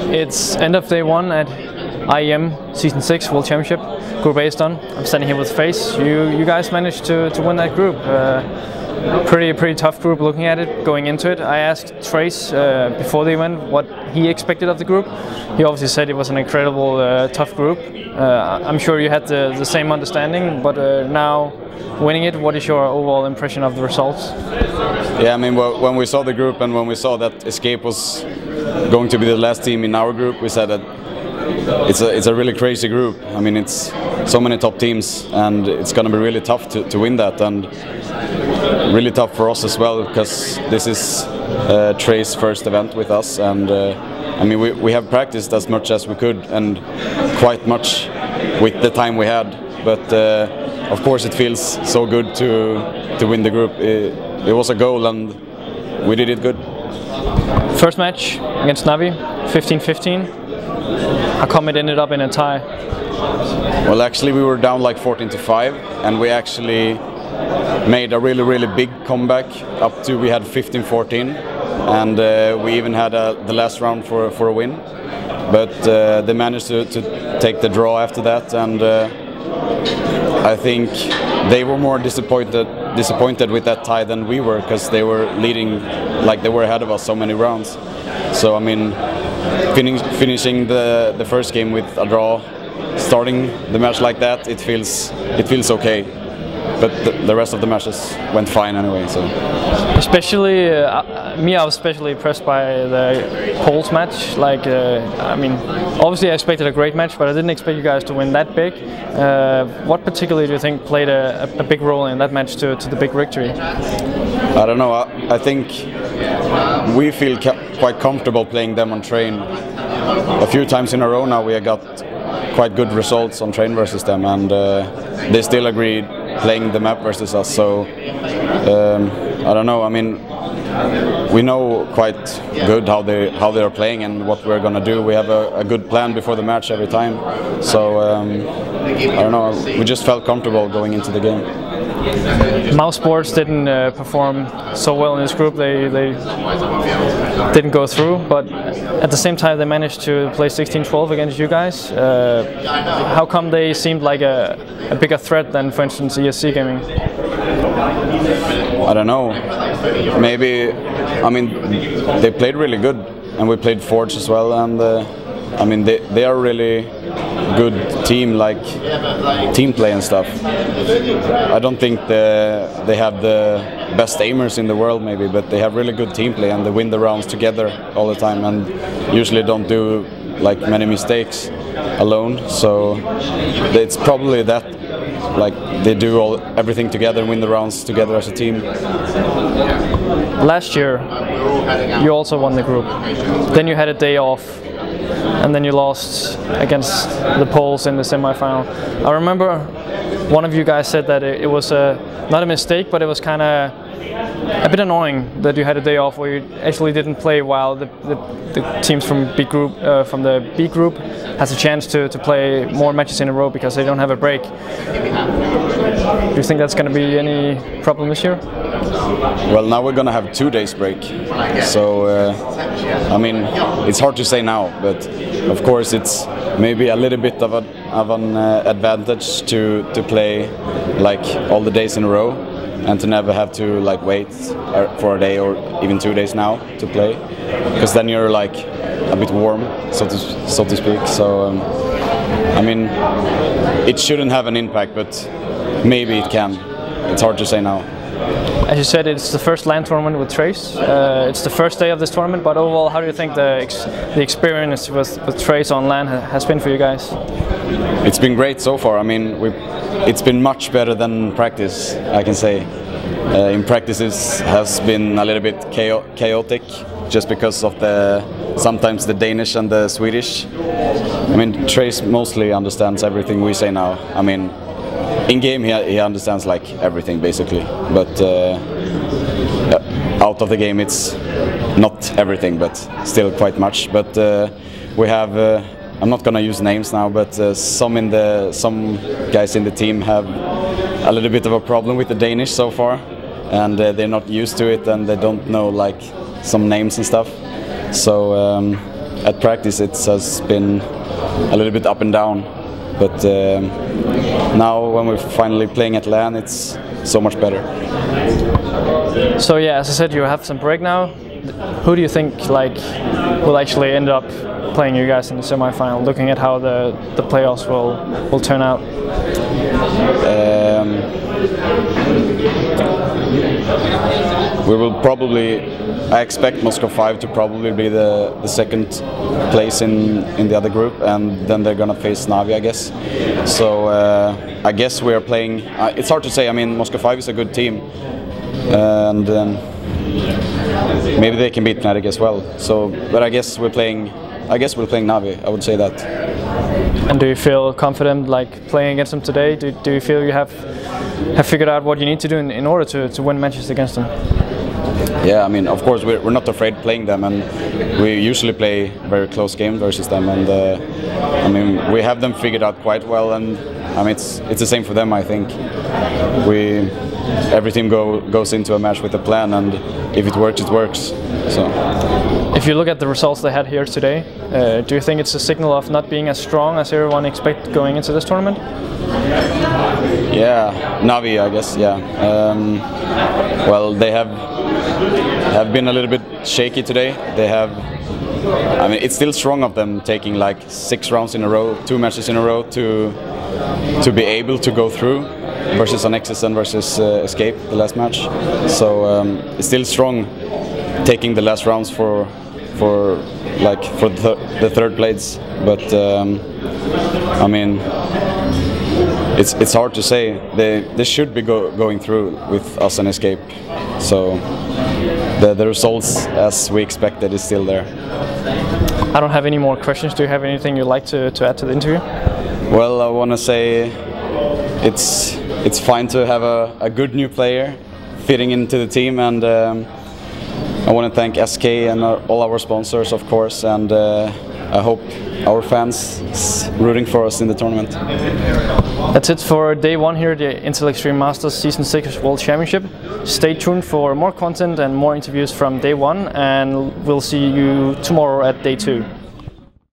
It's end of day one at IEM Season 6 World Championship, Group A is done. I'm standing here with Face. You guys managed to win that group. Pretty tough group looking at it, going into it. I asked Trace before the event what he expected of the group. He obviously said it was an incredible tough group. I'm sure you had the same understanding, but now winning it, what is your overall impression of the results? Yeah, I mean, when we saw the group and when we saw that Escape was going to be the last team in our group, we said that it's a really crazy group. I mean, it's so many top teams, and it's going to be really tough to win that, and really tough for us as well, because this is Trey's first event with us, and I mean, we have practiced as much as we could and quite much with the time we had, but of course it feels so good to win the group. It was a goal and we did it good. First match against Na Vi, 15-15. How come it ended up in a tie? Well, actually we were down like 14-5, and we actually made a really big comeback up to, we had 15-14, and we even had the last round for a win, but they managed to take the draw after that, and I think they were more disappointed with that tie than we were, because they were leading, like they were ahead of us so many rounds. So I mean, finishing the first game with a draw, starting the match like that, it feels okay. But the rest of the matches went fine anyway. So, especially me, I was especially impressed by the Poles match. Like, I mean, obviously I expected a great match, but I didn't expect you guys to win that big. What particularly do you think played a big role in that match to the big victory? I don't know. I think we feel quite comfortable playing them on train. A few times in a row now we have got quite good results on train versus them, and they still agreed playing the map versus us. So I don't know. I mean, we know quite good how they are playing and what we're gonna do. We have a good plan before the match every time. So I don't know. We just felt comfortable going into the game. Mouse Sports didn't perform so well in this group. They didn't go through, but at the same time they managed to play 16-12 against you guys. How come they seemed like a bigger threat than, for instance, ESC Gaming? I don't know. Maybe, I mean, they played really good, and we played Forge as well, and I mean, they are really good team, like team play and stuff. I don't think they have the best aimers in the world maybe, but they have really good team play, and they win the rounds together all the time, and usually don't do like many mistakes alone. So it's probably that, like they do everything together and win the rounds together as a team. Last year you also won the group, then you had a day off, and then you lost against the Poles in the semi-final. I remember one of you guys said that it was not a mistake, but it was kind of a bit annoying that you had a day off where you actually didn't play, while the teams from the B group has a chance to play more matches in a row because they don't have a break. Do you think that's going to be any problem this year? Well, now we're going to have 2 days break, so I mean, it's hard to say now, but of course it's maybe a little bit of an advantage to play like all the days in a row, and to never have to like wait for a day or even 2 days now to play, because then you're like a bit warm, so to speak. So I mean, it shouldn't have an impact, but maybe it can. It's hard to say now. As you said, it's the first LAN tournament with Trace. It's the first day of this tournament, but overall, how do you think the experience with Trace on LAN has been for you guys? It's been great so far. I mean, it's been much better than practice, I can say. In practice it has been a little bit chaotic, just because of sometimes the Danish and the Swedish. I mean, Trace mostly understands everything we say now. I mean, in game he understands like everything basically, but out of the game it's not everything, but still quite much. But we have, I'm not gonna use names now, but some guys in the team have a little bit of a problem with the Danish so far, and they're not used to it, and they don't know like some names and stuff. So at practice it has been a little bit up and down, but now when we're finally playing at LAN, it's so much better. So yeah, as I said, you have some break now. Who do you think will actually end up playing you guys in the semi-final? Looking at how the playoffs will turn out. We will probably. I expect Moscow 5 to probably be the second place in the other group, and then they're gonna face Navi, I guess. So I guess we are playing. It's hard to say. I mean, Moscow 5 is a good team, and maybe they can beat Fnatic as well. So, but I guess we're playing Navi. I would say that. And do you feel confident playing against them today? Do you feel you have figured out what you need to do in order to win matches against them? Yeah, I mean, of course we're not afraid playing them, and we usually play very close games versus them, and I mean we have them figured out quite well, and I mean it's the same for them. I think every team goes into a match with a plan, and if it works, it works. So. If you look at the results they had here today, do you think it's a signal of not being as strong as everyone expected going into this tournament? Yeah, Navi, I guess. Yeah. Well, they have been a little bit shaky today. They have. I mean, it's still strong of them taking 6 rounds in a row, 2 matches in a row to be able to go through versus Nexus and versus Escape the last match. So it's still strong taking the last rounds for the third place, but I mean it's hard to say. They should be going through with us and Escape, so the results as we expected is still there. I don't have any more questions. Do you have anything you'd like to add to the interview? Well, I want to say it's fine to have a good new player fitting into the team, and I want to thank SK and all our sponsors, of course, and I hope our fans is rooting for us in the tournament. That's it for day 1 here at the Intel Extreme Masters Season 6 World Championship. Stay tuned for more content and more interviews from day 1, and we'll see you tomorrow at day 2.